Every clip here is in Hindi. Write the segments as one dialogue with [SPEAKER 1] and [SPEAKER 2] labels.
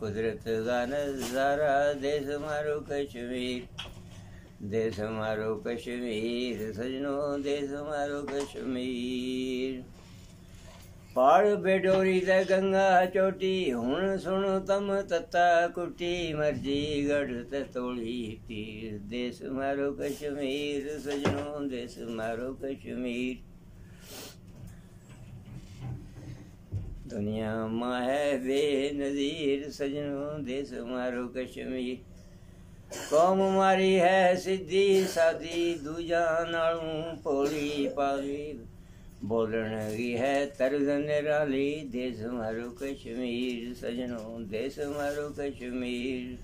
[SPEAKER 1] कुदरत का नजारा देश हमारो कश्मीर, देश हमारो कश्मीर सजनों, देश हमारो कश्मीर। पहाड़ बेडोरी ते गंगा चोटी, हुण सुनो तम तत्ता कुटी, मर्जी गढ़ ते तोड़ी तीर। देश हमारो कश्मीर सजनों, देश हमारो कश्मीर। दुनिया मां है बेनज़ीर सजनों, देश हमारो कश्मीर। कौम हमारी है सिद्धी सादी, दूजा नालों पोली पाली, बोलण की है तर्ज निराली। देश हमारो कश्मीर सजनों, देश हमारो कश्मीर।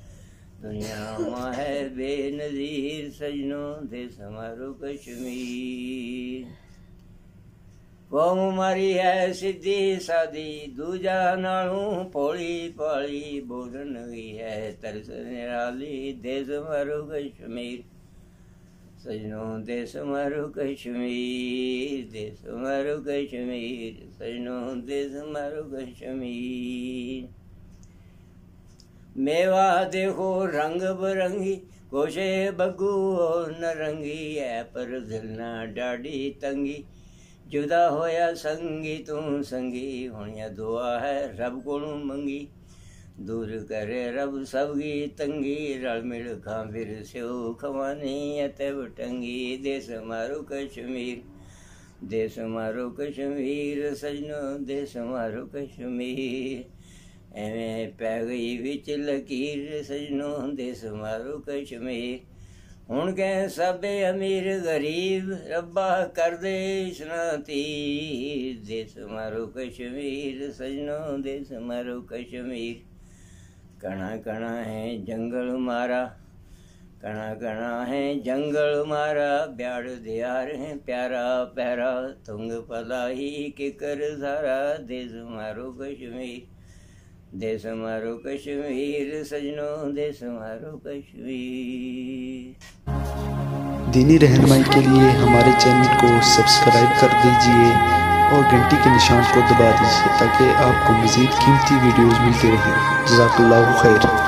[SPEAKER 1] दुनिया मां है बेनज़ीर सजनों, देश हमारो कश्मीर। कौम हमारी है सिद्धी सादी, दूजा नालों पोली पाली, बोलन की है तरस निराली। देश हमारो कश्मीर सजनों, देश हमारो कश्मीर, देश हमारो कश्मीर सजनों, देश हमारो कश्मीर। मेवा देखो रंग बिरंगी, कोशे बग्गू और नरंगी, है पर दिल ना डाढ़ी तंगी। जुदा होया संगी तू संगी, हुणिया दुआ है रब कोलू मंगी। दूर करे रब सबकी तंगी, रल मिल खां फिर स्यो खवानी अतब टंगी। देश हमारो कश्मीर, देश हमारो कश्मीर सजनों, देश हमारो कश्मीर। एवें पै गई विच लकीर सजनों, देश हमारो कश्मीर। हुण के सबे अमीर गरीब, रब्बा कर दे इसना तीर। देश हमारो कश्मीर सजनों, देश हमारो कश्मीर। कणा कणा है जंगल मारा, कणा कणा है जंगल मारा, ब्याड़ दियार है प्यारा प्यारा, तुंग पलाई किकर धारा। देश हमारो कश्मीर, देश हमारो कश्मीर सजनों, देश हमारो कश्मीर।
[SPEAKER 2] दीनी रहनुमाई के लिए हमारे चैनल को सब्सक्राइब कर दीजिए और घंटी के निशान को दबा दीजिए ताकि आपको मज़ीद कीमती वीडियोज़ मिलती रहें। जज़ाकल्लाहु खैर।